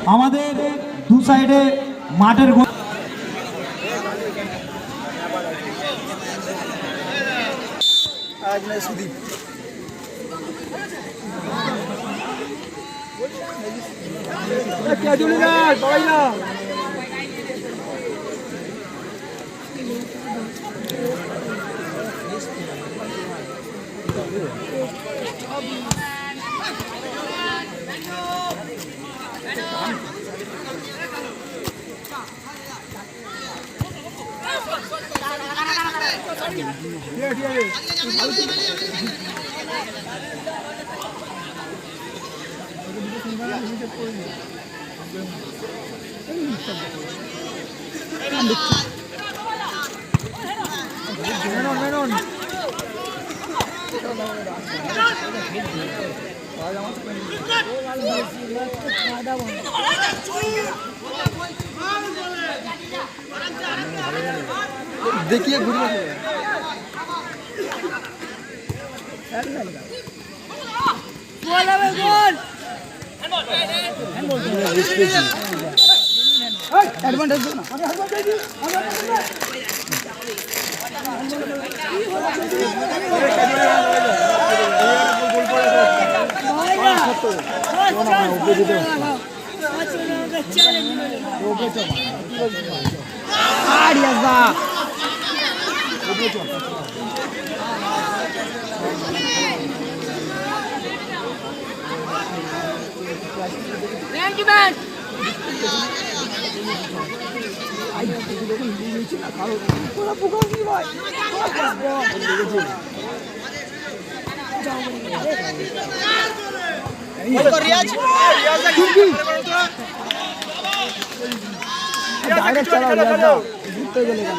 আমাদের দু সাইডে মাঠের সুদীপ देखिए एडवांटेज दो ना Thank you, man. डायरेक्ट चला जीतते चलेगा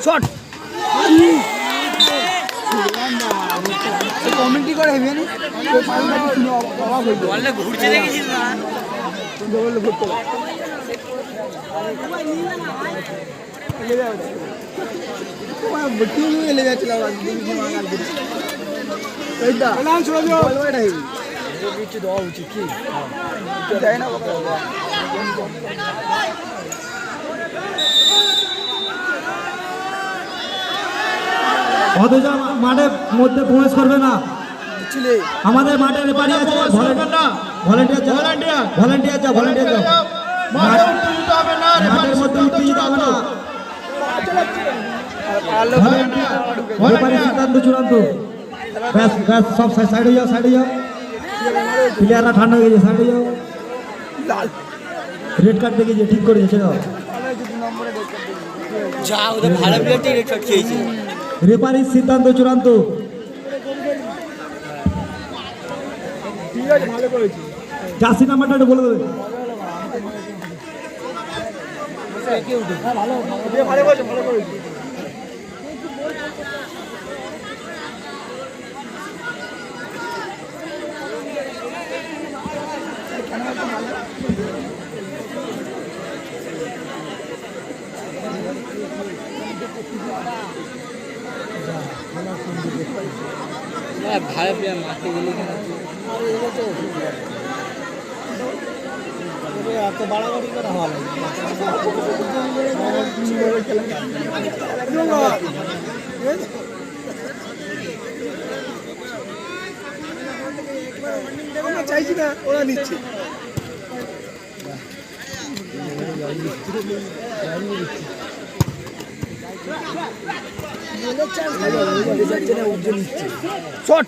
শট কমেন্ট্রি করে হেভি নি বললে ঘুরতে দেখেছিস না তুমি বললে ঘুরতে তোমার বটিও নিয়ে লেগে যাচ্ছিল আজ দিন মাগাল দিন এইটা এলান ছোড়া দিও বলবাটা হেভি বিট দাও উচিত কি দেয় না বাবা অথচ মাঠের মধ্যে প্রবেশ করবে না আমাদের মাঠের রেফারি আছে ভলান্টিয়ার মাঠের মধ্যে উত্তেজিত হবে না রেফারি সিদ্ধান্ত চূড়ান্ত ব্যাস ব্যাস সব সাইডে যাও প্লেয়াররা ঠান্ডা হয়ে গেছে সাইডে যাও রেড কার্ড দেখেছে ঠিক করেছে ছেড়ে দাও যা ওদের ভালো প্লেয়ারটি রেড কার্ড খেয়েছে রেফারির সিদ্ধান্ত চূড়ান্ত জার্সি নাম্বারটা একটু বলে দেবে ভালো প্লেয়ার মারতে গেলে এত বাড়াবাড়ি করা ভালো চাইছি না ওরা নিচ্ছে শট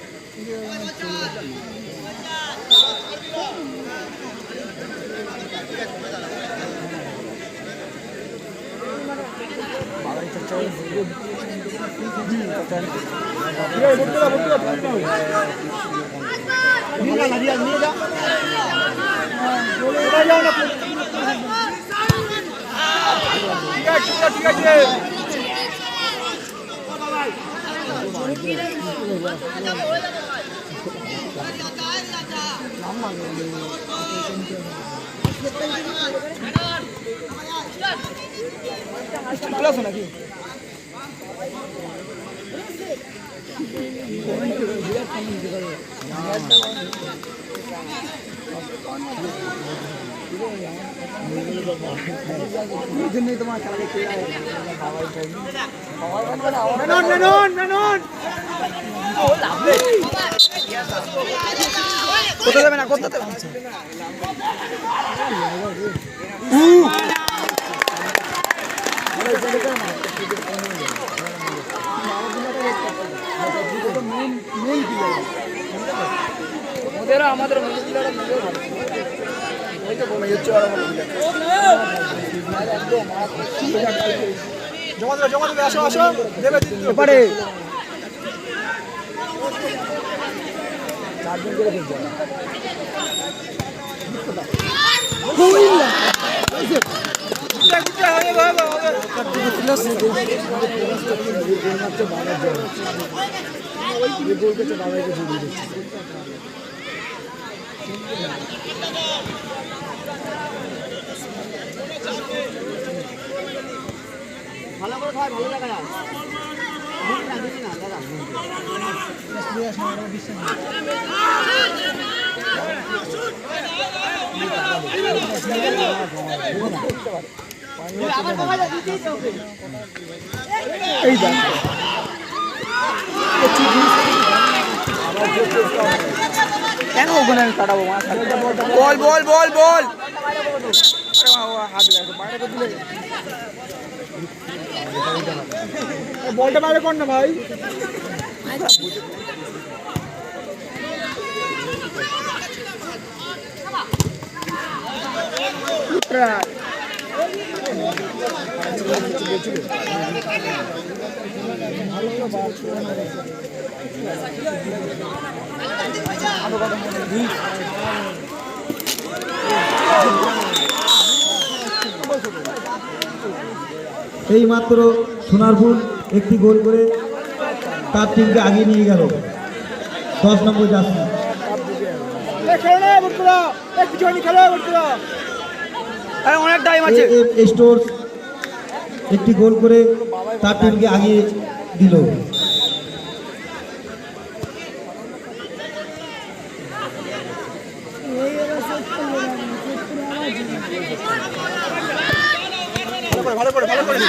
ঠিক আছে নাকি তোমার খেলা দেখতে কোথাও যাবে না কোথাও আমাদের জমা দেবে আসো আসো দেবে এবারে চারজন করে ভালো করে খায় ভালো দেখা যায় না দাদা কেন ওখানে আমি কাটাবো বল বল বল বল হাত বলটা বাইরে কর না ভাই এই মাত্র সোনারপুর একটি গোল করে তার টিমকে আগিয়ে নিয়ে গেল 10 নম্বর জার্সি অনেক টাইম আছে স্টোর একটি গোল করে তার টিমকে আগিয়ে দিল ভালো করে ভালো করে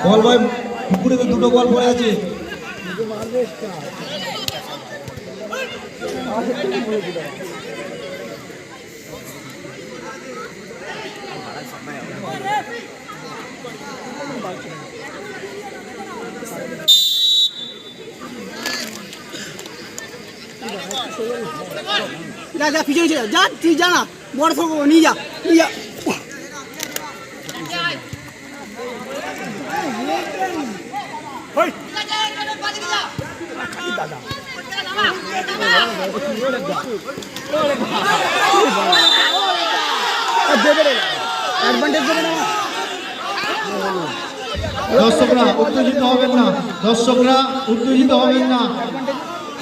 বল বয় পুকুরে তো দুটো বল পড়ে আছে যা পিছনে যা তুই জানা বড় থাকবো নিয়ে যা নিয়ে যা দর্শকরা উত্তেজিত হবেন না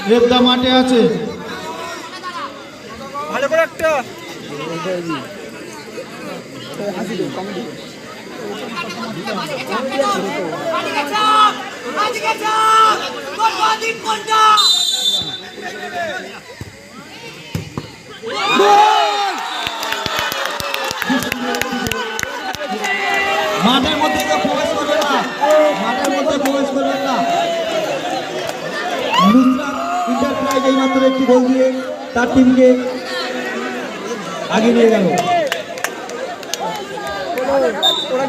রেবদা মাঠে আছে ভালো করে একটা হাসি দেব কমেডি মাঠের মধ্যে কেউ প্রবেশ করবে না, মাঠের মধ্যে প্রবেশ করবেন না। নুসরাত এন্টারপ্রাইজ এইমাত্র একটি গোল দিয়ে তার টিমকে আগে নিয়ে গেল।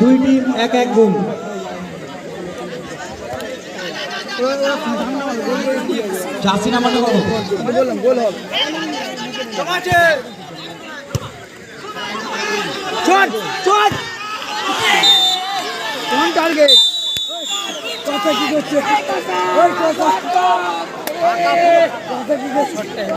দুই টিম এক এক গোল। জার্সি নাম্বারটা কত? বললাম গোল হবে। শট শট কোন টার্গেট কথা কি করছে ওই কথা কি করছে